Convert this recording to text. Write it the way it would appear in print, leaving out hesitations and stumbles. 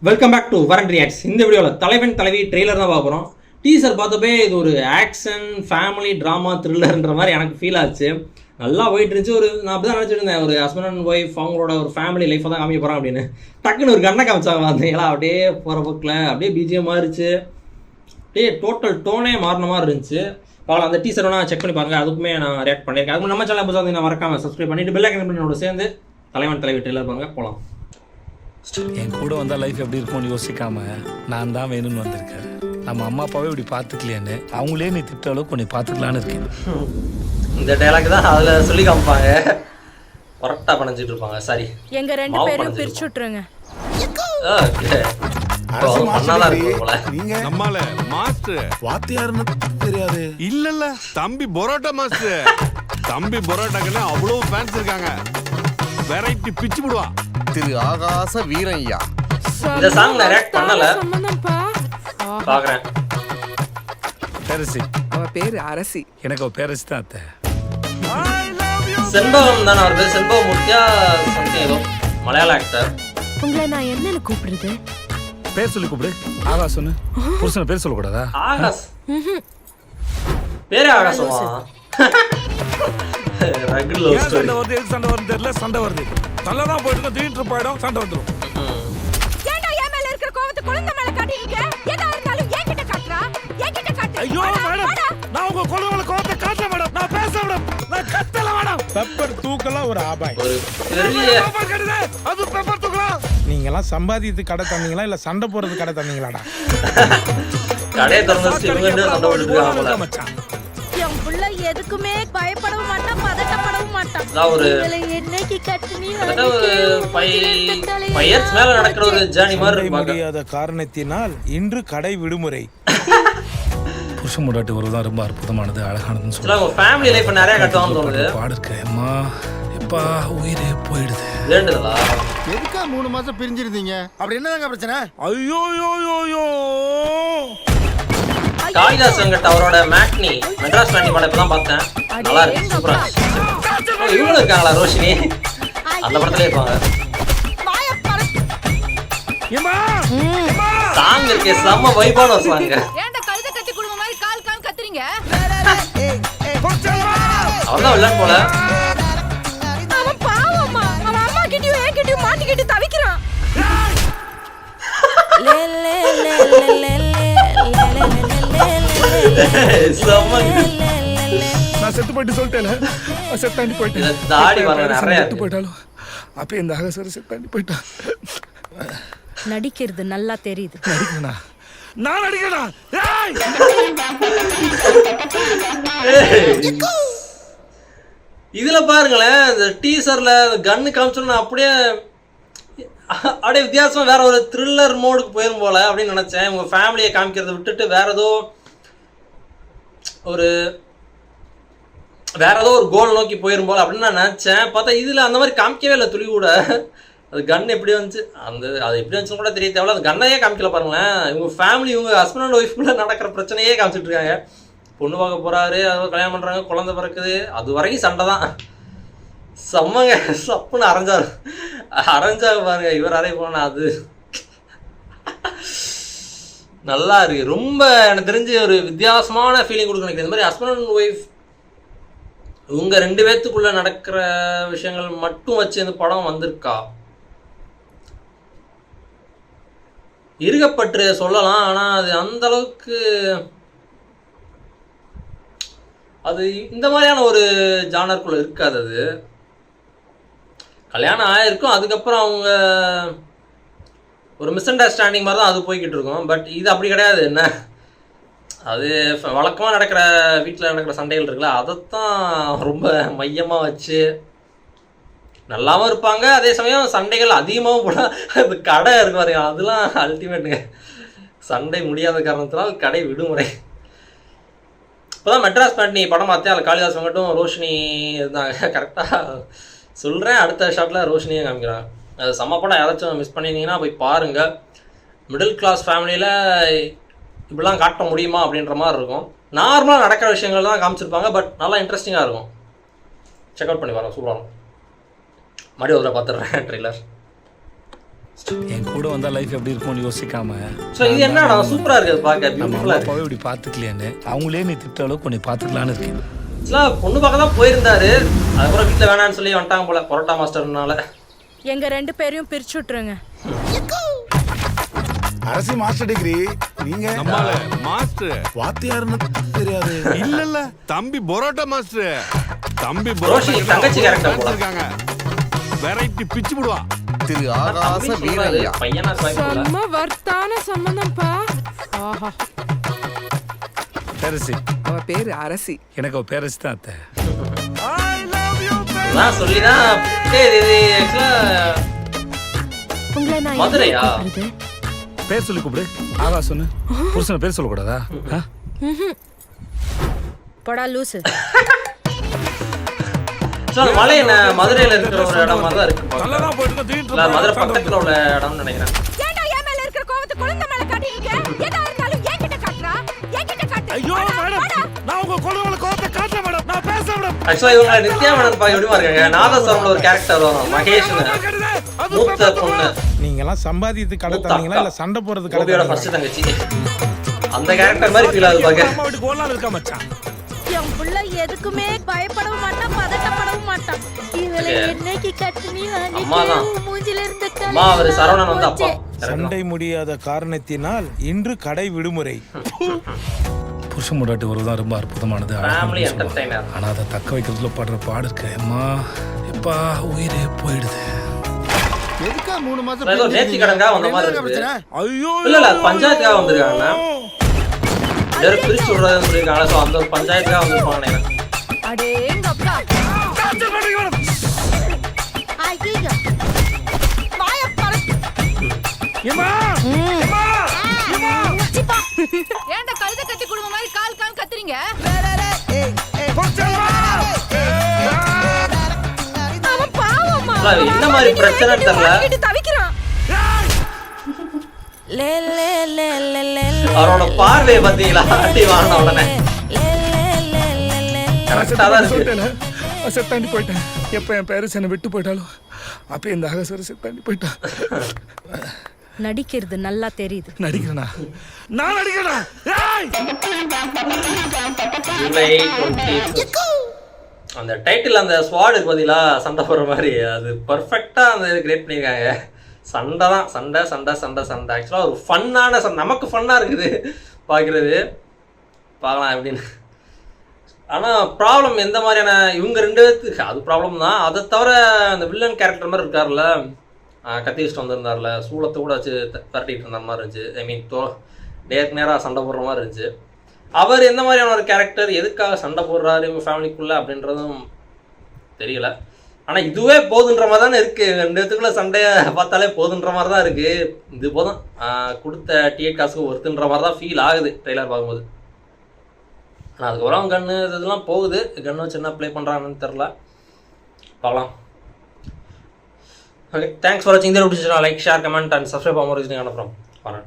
Welcome back to வரண்ட் reacts. இந்த வீடியோவில் தலைவன் தலைவி ட்ரெய்லர் தான் பார்க்குறோம். டீசர் பார்த்தப்பே இது ஒரு ஆக்ஷன் ஃபேமிலி ட்ராமா த்ரில்லர்ன்ற மாதிரி எனக்கு ஃபீல் ஆச்சு. நல்லா போயிட்டு இருந்துச்சு. நான் அப்படி தான் நினச்சிட்டு இருந்தேன், ஒரு ஹஸ்பண்ட் அண்ட் ஒய்ஃப் அவங்களோட ஒரு ஃபேமிலி லைஃப்பை தான் காமிக்க போகிறான் அப்படின்னு. டக்குன்னு ஒரு கண்ணை காமிச்சாங்க பார்த்தீங்களா, அப்படியே போகிற பக்கில் அப்படியே பிஜிஎம் மாறிச்சு, அப்படியே டோட்டல் டோனே மாறின மாதிரி இருந்துச்சு. அவளை அந்த டீசர் வேணால் செக் பண்ணி பாருங்கள், அதுக்குமே நான் ரியாக்ட் பண்ணியிருக்கேன். அதுக்கு நம்ம சேனல் புதுசாக நான் மறக்காமல் சப்ஸ்கிரைப் பண்ணிவிட்டு பெல் ஐக்கன் பண்ணி சேர்ந்து தலைவன் தலைவி ட்ரெய்லர் பாருங்கள். போகலாம். என் கூட வந்தால் லைஃப் எப்படி இருக்கும்னு யோசிக்காம நான் தான் வேணும்னு வந்திருக்கேன். நம்ம அம்மா அப்பாவே இப்படி பார்த்துக்கலையான்னு அவங்களே நீ திட்ட அளவுக்கு உன்னை பார்த்துக்கலான்னு இருக்கேன். இந்த டைலாக் தான் அதில் சொல்லி காமிப்பாங்க, கரெக்டாக பணிஞ்சிட்டு இருப்பாங்க. சாரி, எங்க ரெண்டு பேரும் பிரிச்சு விட்டுருங்க. தெரியாது இல்ல தம்பி பரோட்டா மாஸ்டர். தம்பி பரோட்டாக்குன்னு அவ்வளவு ஃபேன்ஸ் இருக்காங்க. வெரைட்டி பிச்சு விடுவா. திரு ஆகாச வீரய்யா. இந்த சாங் நான் ரியாக்ட் பண்ணல, பாக்குறேன். பேரசி, அவ பேரு அரசி. எனக்கு அவ பேரசி தான் அத்தை. செண்பகம் தானே அவர் பேர், செண்பகம் மூர்த்தியா சம்திங், ஏதோ மலையாள ஆக்டர். உங்களை நான் என்னன்னு கூப்பிடுறது? பேர் சொல்லி கூப்பிடு. ஆகாஷ் சொன்னு. புருஷனை பேர் சொல்லக்கூடாதா? ஆகாஷ் பேரே ஆகாசமா? சண்டை வருது, எதுக்கு சண்டை வருது தெரியல. சண்டை வருது, நல்லா தான் போயிட்டு இருக்கோம். திடீர்னு போயிடும், சண்டை வந்துடும். ஏன்டா என் மேல இருக்கிற கோவத்தை குழந்தை மேல காட்டிட்டீங்க? எதா இருந்தாலும் என்கிட்ட காட்டுறா, என்கிட்ட காட்டு. ஐயோ மேடம், நான் உங்க குழந்தை மேல கோவத்தை காட்டல மேடம். நான் பேச மேடம், நான் கத்தல மேடம். பெப்பர் தூக்கலாம் ஒரு ஆபாய். ஒரு பெரிய அது பெப்பர் தூக்கலாம். நீங்கலாம் சம்பாதித்து கடை தந்தீங்களா இல்ல சண்டை போறது கடை தந்தீங்களாடா? கடையை திறந்து இவங்க ரெண்டு சண்டை போட்டுட்டு இருக்காங்க மச்சான். என் புள்ள எதுக்குமே பயப்படவும் மாட்டான், பதட்டப்படவும் மாட்டான். ஒரு என்னைக்கு கட்டுனீ ஒரு 5 இயர்ஸ் மேல நடக்கிற ஒரு ஜர்னி மாதிரி இருக்கு. முடியாத காரணத்தினால் இன்று கடை விடுமுறை. புருஷன் முன்னாடி வருவதுதான் ரொம்ப அற்புதமானது, அழகானதுன்னு சொல்ல ஒரு ஃபேமிலி லைஃப் நிறைய கட்டுவாங்கன்னு தோணுது. பாடு இருக்கு அம்மா, எப்பா உயிரே போயிடுது. வேண்டுதலா? எதுக்கா 3 மாசம் பிரிஞ்சிருந்தீங்க? அப்படி என்னதாங்க பிரச்சனை? ஐயோ யோ யோ யோ. காளிதாஸ் வெங்கட் அவரோட மேட்னி, மெட்ராஸ் மேட்னி படம் இப்பதான் பார்த்தேன். நல்லா இருக்கு, சூப்பரா. இவங்களும் இருக்காங்களா? ரோஷினி அந்த படத்துல இருப்பாங்க. சாங் இருக்கே, செம்ம வைபான ஒரு சாங். ஏன்டா கழுத கட்டி குடும்ப மாதிரி கால் கால் கத்துறீங்க? அவர்தான் வில்லன் போல. அவன் பாவம்மா, அவன் அம்மா கிட்டயும் என் கிட்டயும் மாட்டிக்கிட்டு தவிக்கிறான். நான் செத்து போயிட்டு சொல்லிட்டேன், செத்தாண்டி போயிட்டேன். தாடி வர நிறைய செத்து போயிட்டாலும் அப்ப இந்த ஆகாசர் செத்தாண்டி போயிட்டான். நடிக்கிறது நல்லா தெரியுது. நடிக்கணா? நான் நடிக்கணா? இதுல பாருங்களேன், இந்த டீசர்ல கன்னு காமிச்சோன்னா அப்படியே வித்தியாசமா வேற ஒரு த்ரில்லர் மோடுக்கு போயிரும் போல அப்படின்னு நினைச்சேன். உங்க ஃபேமிலியை காமிக்கிறத விட்டுட்டு வேற ஏதோ ஒரு கோல் நோக்கி போயிரும் போல அப்படின்னு நான் நினைச்சேன். பார்த்தா இதுல அந்த மாதிரி காமிக்கவே இல்லை துளி கூட. அது கன் எப்படி வந்துச்சு, அது எப்படி வந்துச்சுன்னு கூட தெரிய தேவையில்ல. அந்த கண்ணையே காமிக்கல பாருங்களேன். இவங்க ஃபேமிலி, இவங்க ஹஸ்பண்ட் அண்ட் ஒய்ஃப்குள்ள நடக்கிற பிரச்சனையே காமிச்சிட்டு இருக்காங்க. பொண்ணு பார்க்க போறாரு, அதை கல்யாணம் பண்றாங்க, குழந்தை பிறக்குது, அது வரைக்கும் சண்டை தான். செம்மங்க, சப்புன்னு அரைஞ்சாக பாருங்க. இவர் அரை போனா அது நல்லா இருக்கு. ரொம்ப எனக்கு தெரிஞ்சு ஒரு வித்தியாசமான ஃபீலிங் கொடுக்கணும். இந்த மாதிரி ஹஸ்பண்ட் அண்ட் ஒய்ஃப் இவங்க 2 பேத்துக்குள்ள நடக்கிற விஷயங்கள் மட்டும் வச்சு இந்த படம் வந்திருக்கா? இருக்கப்பற்று சொல்லலாம், ஆனா அது அந்த அளவுக்கு அது இந்த மாதிரியான ஒரு ஜானருக்குள்ள இருக்காது. அது கல்யாணம் ஆயிருக்கும், அதுக்கப்புறம் அவங்க ஒரு மிஸ் அண்டர்ஸ்டாண்டிங் மாதிரி தான் அது போய்கிட்டு இருக்கும். பட் இது அப்படி கிடையாது. என்ன அது வழக்கமாக நடக்கிற வீட்டில் நடக்கிற சண்டைகள் இருக்குல்ல, அதைத்தான் ரொம்ப மையமாக வச்சு நல்லாவும் இருப்பாங்க. அதே சமயம் சண்டைகள் அதிகமாகவும் போட அது கடை இருக்கு பாருங்க, அதெல்லாம் அல்டிமேட்டுங்க. சண்டை முடியாத காரணத்தினால் கடை விடுமுறை. இப்போதான் மெட்ராஸ் மேட்னி படம் பார்த்தேன். அதில் காளிதாஸ் வெங்கட்டும் ரோஷினி இருந்தாங்க. கரெக்டாக சொல்கிறேன், அடுத்த ஷாட்டில் ரோஷினியை காமிக்கிறாங்க. அது செம்ம படம். யாராச்சும் மிஸ் பண்ணியிருந்தீங்கன்னா போய் பாருங்கள். மிடில் கிளாஸ் ஃபேமிலியில் இப்படிலாம் காட்ட முடியுமா அப்படின்ற மாதிரி இருக்கும். நார்மலாக நடக்கிற விஷயங்கள் தான் காமிச்சிருப்பாங்க, பட் நல்லா இன்ட்ரெஸ்டிங்காக இருக்கும். செக் அவுட் பண்ணி பாருங்கள், சூப்பராக இருக்கும். மறுபடியும் ஒரு பார்த்துடுறேன் ட்ரெய்லர். என் கூட வந்தா லைஃப் எப்படி இருக்கும்னு யோசிக்காம ஸோ இது என்னடா சூப்பரா இருக்குது பார்க்க நம்ம அம்மா பியூட்டிஃபுல்லா இருக்கு. அப்பாவே இப்படி பார்த்துக்கலையான்னு அவங்களே நீ திட்ட அளவுக்கு உன்னை பார்த்துக்கலான்னு இருக்கேன். ஆக்சுவலாக பொண்ணு பார்க்க தான் போயிருந்தாரு, அதுக்கப்புறம் வீட்டில் வேணான்னு சொல்லி வந்துட்டாங்க போல பரோட்டா மாஸ்டர்னால. எங்க 2 பேரையும் பிரிச்சு விட்டுருங்க. அரசி மாஸ்டர் டிகிரி நீங்க நம்மால மாஸ்டர் வாத்தியாருன்னு தெரியாது. இல்ல தம்பி பரோட்டா மாஸ்டர். தம்பி ரோஷி தங்கச்சி character போல. இருக்காங்க. வெரைட்டி பிச்சு விடுவா. திரு ஆகாச வீரையா. பையனா இருப்பாங்க. செம்ம வர்த்தான சம்பந்தம்ப்பா. ஆஹா. பேரசி அவ பேரு அரசி. எனக்கு அவ பேரசி தான் அத்தை. நான் சொல்லிதான் இது ஆக்சுவலாக உங்களை நான் மதுரையா? பேர் சொல்லி கூப்பிடு. ஆகா சொன்னு புருஷனை பேர் சொல்லக்கூடாதா? போடா லூசு. ஸோ மலை என்ன மதுரையில் இருக்கிற ஒரு இடம் மாதிரி தான் இருக்கு. நல்லதான் போயிட்டு இல்லை மதுரை பக்கத்தில் உள்ள இடம்னு நினைக்கிறேன். ஏன்டா என் மேல இருக்கிற கோவத்தை குழந்தை மேல காட்டிருக்க? எதா இருந்தாலும் என்கிட்ட காட்டுறா. என்கிட்ட காட்டு. ஐயோ மேடம், நான் உங்க குழந்தைகளை கோவத்தை காட்டல மேடம், நான் பேச மேடம். ஆக்சுவலாக இவங்க நித்யா மேனன் பாக்க எப்படிமா இருக்காங்க? நாதஸ்வரம்ல ஒரு கேரக்டர் வரும், மகேஷ்னு, மூத்த பொண்ணு, நீங்கெல்லாம் சம்பாதித்து கடை தந்தீங்களா இல்ல சண்டை போறது கடை கோபியோட ஃபர்ஸ்ட் தங்கச்சி. அந்த கேரக்டர் மாதிரி ஃபீல் ஆகுது பாக்க. அம்மா வீட்டுக்கு ஓடலாம் இருக்கா மச்சான்? என் புள்ள எதுக்குமே பயப்படவும் மாட்டான், பதட்டப்படவும் மாட்டான். இவளை என்னைக்கு கட்டுனி அம்மா தான். மூஞ்சில இருந்த அம்மா அவர் சரவணன் வந்து அப்பா. சண்டை முடியாத காரணத்தினால் இன்று கடை விடுமுறை. புருஷன் முடாட்டி ஒரு தான் ரொம்ப அற்புதமானது, ஃபேமிலி அழகானதுன்னு சொல்லுவாங்க. என்டர்டைனர். ஆனா அதை தக்க வைக்கிறதுல படுற பாடு இருக்கு அம்மா. எப்பா உயிரே போயிடுது. எதுக்கா 3 மாசம் ஏதோ நேர்த்தி கடன்காக வந்த மாதிரி இருக்கு. பிரச்சனை? ஐயோ இல்ல பஞ்சாயத்துக்காக வந்திருக்காங்க. யாரும் பிரிச்சு விடுறதுன்னு சொல்லியிருக்காங்க. ஸோ அந்த ஒரு பஞ்சாயத்துக்காக வந்திருப்பாங்க நினைக்கிறேன். அடேங்கப்பா. ஐயோ. வாய பாரு. ஏன்டா கழுத கட்டி குடும்ப மாதிரி கால் கால் கத்துறீங்க? அவன் பாவம்மா. இல்ல, என்ன மாதிரி பிரச்சனைன்னு தெரியல. வாங்கிட்டு தவிக்கிறான். அவரோட பார்வையை பார்த்தீங்களா? அடி வாங்கின உடனே கரெக்டாக தான் இருக்கு. செத்தாண்டி போயிட்டேன். எப்ப என் பேரஸ் என்னை விட்டு போயிட்டாலும் அப்ப இந்த அகசர செத்தாண்டி போயிட்டான். நடிக்கிறது நல்லா தெரியுது. நடிக்கிறேனா? நான் நடிக்கிறேனா? ஜூலை 20. அந்த டைட்டில் அந்த ஸ்வாடுக்கு பதிலா சண்டை போடுற மாதிரி அது பர்ஃபெக்டாக அந்த இது கிரியேட் பண்ணியிருக்காங்க. சண்டை தான், சண்டை சண்டை சண்டை சண்டை. ஆக்சுவலாக ஒரு ஃபன்னான நமக்கு ஃபன்னாக இருக்குது பார்க்குறது. பார்க்கலாம் எப்படின்னு. ஆனால் ப்ராப்ளம் எந்த மாதிரியான இவங்க 2 பேர்த்துக்கு அது ப்ராப்ளம் தான். அதை தவிர அந்த வில்லன் கேரக்டர் மாதிரி இருக்கார்ல, கத்தி வச்சுட்டு வந்திருந்தார்ல, சூளத்தை கூட வச்சு பரட்டிகிட்டு இருந்த மாதிரி இருந்துச்சு. ஐ மீன் நேருக்கு நேராக சண்டை போடுற மாதிரி இருந்துச்சு. அவர் எந்த மாதிரியான ஒரு கேரக்டர், எதுக்காக சண்டை போடுறாரு இவங்க ஃபேமிலிக்குள்ளே அப்படின்றதும் தெரியல. ஆனால் இதுவே போதுன்ற மாதிரி தானே இருக்குது. 2 பேத்துக்குள்ளே சண்டையை பார்த்தாலே போதுன்ற மாதிரி தான் இருக்குது. இது போதும், கொடுத்த டிக்கெட் காசுக்கு ஒருத்துன்ற மாதிரி தான் ஃபீல் ஆகுது ட்ரெய்லர் பார்க்கும்போது. ஆனால் அதுக்கப்புறம் கன்று இதெல்லாம் போகுது. கன்று வச்சு என்ன ப்ளே பண்ணுறாங்கன்னு தெரில, பார்க்கலாம். ஓகே, தேங்க்ஸ் ஃபார் வாட்சிங். இந்த video like, share, comment and subscribe. அப்புறம் வரேன்.